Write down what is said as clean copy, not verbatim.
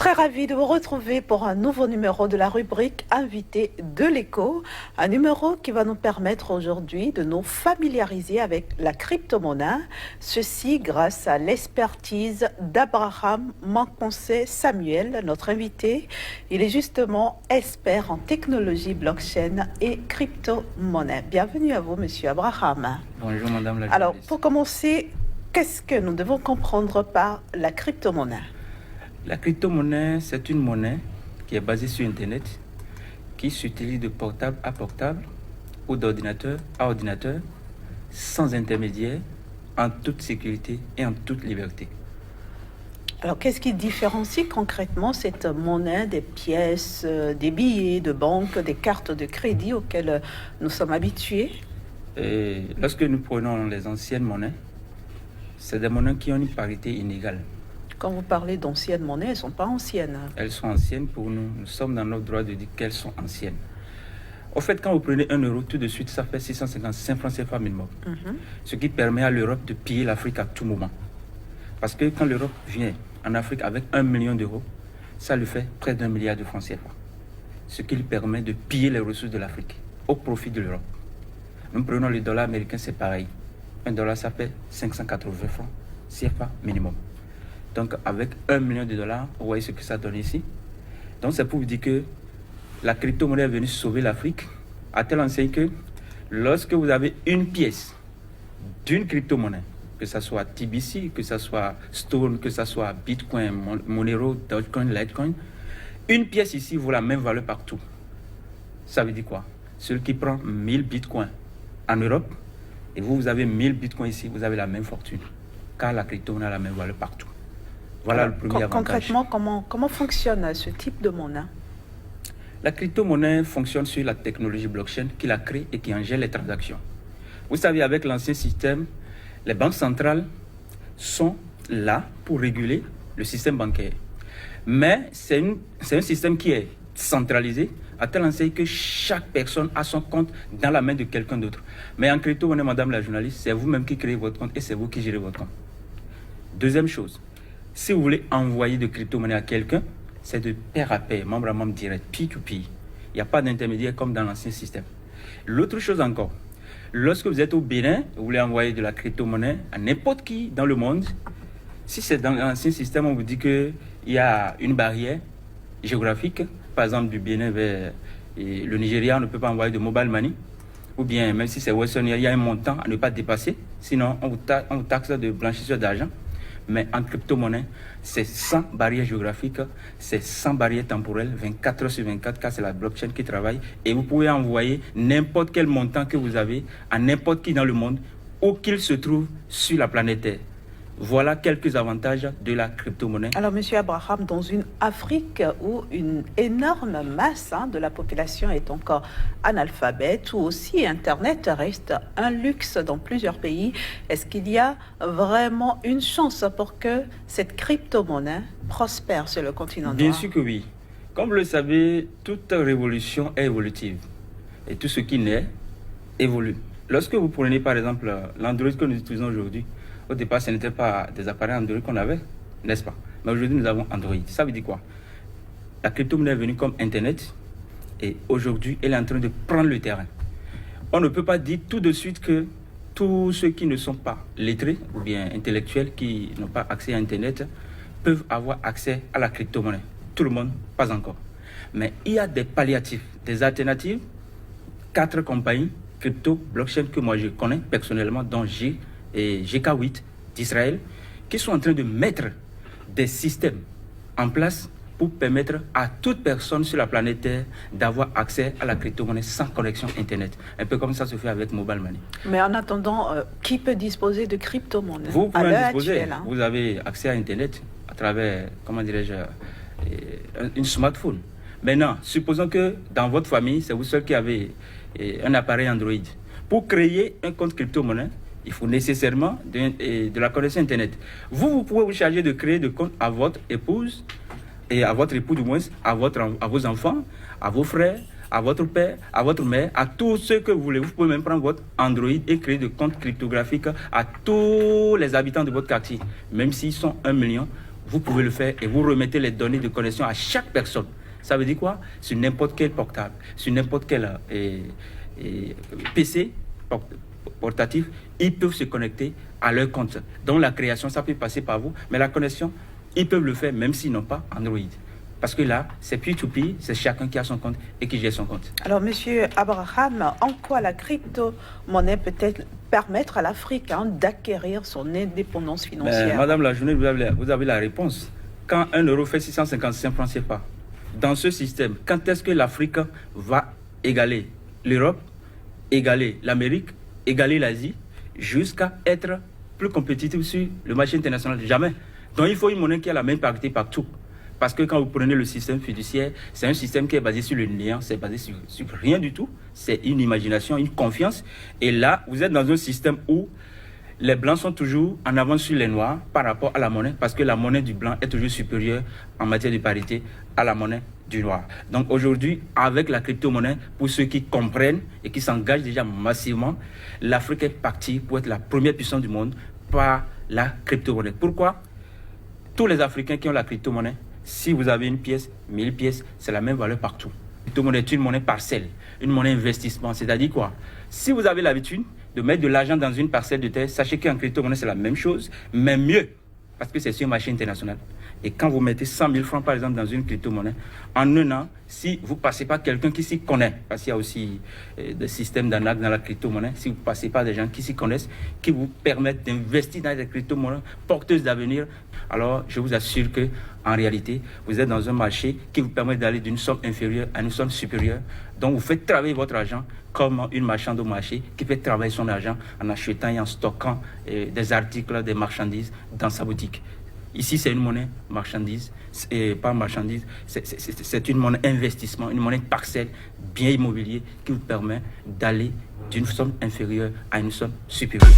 Très ravie de vous retrouver pour un nouveau numéro de la rubrique Invité de l'écho. Un numéro qui va nous permettre aujourd'hui de nous familiariser avec la crypto-monnaie. Ceci grâce à l'expertise d'Abraham Manconcé Samuel, notre invité. Il est justement expert en technologie blockchain et crypto-monnaie. Bienvenue à vous, monsieur Abraham. Bonjour, madame la journaliste. Alors, pour commencer, qu'est-ce que nous devons comprendre par la crypto-monnaie ? La crypto-monnaie, c'est une monnaie qui est basée sur Internet, qui s'utilise de portable à portable ou d'ordinateur à ordinateur, sans intermédiaire, en toute sécurité et en toute liberté. Alors, qu'est-ce qui différencie concrètement cette monnaie des pièces, des billets de banque, des cartes de crédit auxquelles nous sommes habitués ? Et lorsque nous prenons les anciennes monnaies, c'est des monnaies qui ont une parité inégale. Quand vous parlez d'anciennes monnaies, elles ne sont pas anciennes. Elles sont anciennes pour nous. Nous sommes dans notre droit de dire qu'elles sont anciennes. Au fait, quand vous prenez 1 euro, tout de suite, ça fait 655 francs CFA minimum. Ce qui permet à l'Europe de piller l'Afrique à tout moment. Parce que quand l'Europe vient en Afrique avec 1 million d'euros, ça lui fait près d'1 milliard de francs CFA. Ce qui lui permet de piller les ressources de l'Afrique au profit de l'Europe. Nous prenons le dollar américain, c'est pareil. 1 dollar, ça fait 580 francs CFA minimum. Donc, avec 1 million de dollars, vous voyez ce que ça donne ici. Donc, c'est pour vous dire que la crypto-monnaie est venue sauver l'Afrique, à tel enseigne que lorsque vous avez une pièce d'une crypto-monnaie, que ce soit TBC, que ce soit Stone, que ce soit Bitcoin, Monero, Dogecoin, Litecoin, une pièce ici vaut la même valeur partout. Ça veut dire quoi? Celui qui prend 1000 Bitcoins en Europe, et vous avez 1000 Bitcoins ici, vous avez la même fortune, car la crypto-monnaie a la même valeur partout. Voilà le premier avantage. Concrètement, comment fonctionne ce type de monnaie ? La crypto-monnaie fonctionne sur la technologie blockchain qui la crée et qui en gère les transactions. Vous savez, avec l'ancien système, les banques centrales sont là pour réguler le système bancaire. Mais c'est un système qui est centralisé, à tel enseigne que chaque personne a son compte dans la main de quelqu'un d'autre. Mais en crypto-monnaie, madame la journaliste, c'est vous-même qui créez votre compte et c'est vous qui gérez votre compte. Deuxième chose, si vous voulez envoyer de crypto-monnaie à quelqu'un, c'est de pair à pair, membre à membre direct, peer-to-peer. Il n'y a pas d'intermédiaire comme dans l'ancien système. L'autre chose encore, lorsque vous êtes au Bénin, vous voulez envoyer de la crypto-monnaie à n'importe qui dans le monde, si c'est dans l'ancien système, on vous dit qu'il y a une barrière géographique, par exemple du Bénin vers le Nigeria, on ne peut pas envoyer de mobile money, ou bien même si c'est Western, il y a un montant à ne pas dépasser, sinon on vous taxe de blanchisseur d'argent. Mais en crypto-monnaie, c'est sans barrière géographique, c'est sans barrière temporelle, 24 heures sur 24, car c'est la blockchain qui travaille. Et vous pouvez envoyer n'importe quel montant que vous avez à n'importe qui dans le monde, où qu'il se trouve sur la planète Terre. Voilà quelques avantages de la crypto-monnaie. Alors, monsieur Abraham, dans une Afrique où une énorme masse de la population est encore analphabète, où aussi Internet reste un luxe dans plusieurs pays, est-ce qu'il y a vraiment une chance pour que cette crypto-monnaie prospère sur le continent noir ? Bien sûr que oui. Comme vous le savez, toute révolution est évolutive. Et tout ce qui naît évolue. Lorsque vous prenez par exemple l'Android que nous utilisons aujourd'hui, au départ, ce n'était pas des appareils Android qu'on avait, n'est-ce pas? Mais aujourd'hui, nous avons Android. Ça veut dire quoi? La crypto-monnaie est venue comme Internet et aujourd'hui, elle est en train de prendre le terrain. On ne peut pas dire tout de suite que tous ceux qui ne sont pas lettrés ou bien intellectuels, qui n'ont pas accès à Internet, peuvent avoir accès à la crypto-monnaie. Tout le monde, pas encore. Mais il y a des palliatifs, des alternatives. 4 compagnies crypto, blockchain que moi je connais personnellement, dont et GK8 d'Israël, qui sont en train de mettre des systèmes en place pour permettre à toute personne sur la planète Terre d'avoir accès à la crypto-monnaie sans connexion Internet. Un peu comme ça se fait avec Mobile Money. Mais en attendant, qui peut disposer de crypto-monnaie ? Vous pouvez en disposer. Vous avez accès à Internet à travers, comment dirais-je, une smartphone. Maintenant, supposons que dans votre famille, c'est vous seul qui avez un appareil Android. Pour créer un compte crypto-monnaie, il faut nécessairement de la connexion Internet. Vous pouvez vous charger de créer de compte à votre épouse, et à votre époux du moins, à vos enfants, à vos frères, à votre père, à votre mère, à tous ceux que vous voulez. Vous pouvez même prendre votre Android et créer des comptes cryptographiques à tous les habitants de votre quartier, même s'ils sont 1 million vous pouvez le faire et vous remettez les données de connexion à chaque personne. Ça veut dire quoi? Sur n'importe quel portable, sur n'importe quel PC portatif, ils peuvent se connecter à leur compte. Donc la création, ça peut passer par vous, mais la connexion, ils peuvent le faire même s'ils n'ont pas Android. Parce que là, c'est peer-to-peer, c'est chacun qui a son compte et qui gère son compte. Alors, Monsieur Abraham, en quoi la crypto-monnaie peut-elle permettre à l'Afrique d'acquérir son indépendance financière? Madame la journée, vous avez la réponse. Quand 1 euro fait 655 francs CFA, dans ce système, quand est-ce que l'Afrique va égaler l'Europe, égaler l'Amérique, égaler l'Asie, jusqu'à être plus compétitive sur le marché international? Jamais. Donc il faut une monnaie qui a la même parité partout. Parce que quand vous prenez le système fiduciaire, c'est un système qui est basé sur le néant, c'est basé sur rien du tout. C'est une imagination, une confiance. Et là, vous êtes dans un système où les blancs sont toujours en avance sur les noirs par rapport à la monnaie, parce que la monnaie du blanc est toujours supérieure en matière de parité à la monnaie du noir. Donc aujourd'hui, avec la crypto-monnaie, pour ceux qui comprennent et qui s'engagent déjà massivement, l'Afrique est partie pour être la première puissance du monde par la crypto-monnaie. Pourquoi? Tous les Africains qui ont la crypto-monnaie, si vous avez une pièce, 1000 pièces, c'est la même valeur partout. La crypto-monnaie est une monnaie parcelle, une monnaie investissement. C'est-à-dire quoi? Si vous avez l'habitude de mettre de l'argent dans une parcelle de terre, sachez qu'en crypto-monnaie, c'est la même chose, mais mieux, parce que c'est sur un marché international. Et quand vous mettez 100 000 francs, par exemple, dans une crypto-monnaie, en un an, si vous ne passez pas quelqu'un qui s'y connaît, parce qu'il y a aussi des systèmes d'arnaque dans la crypto-monnaie, si vous ne passez pas des gens qui s'y connaissent, qui vous permettent d'investir dans des crypto-monnaies porteuses d'avenir, alors je vous assure que en réalité, vous êtes dans un marché qui vous permet d'aller d'une somme inférieure à une somme supérieure. Donc, vous faites travailler votre argent comme une marchande au marché qui fait travailler son argent en achetant et en stockant des articles, des marchandises dans sa boutique. Ici, c'est une monnaie marchandise, pas marchandise, c'est une monnaie investissement, une monnaie parcelle, bien immobilier qui vous permet d'aller d'une somme inférieure à une somme supérieure.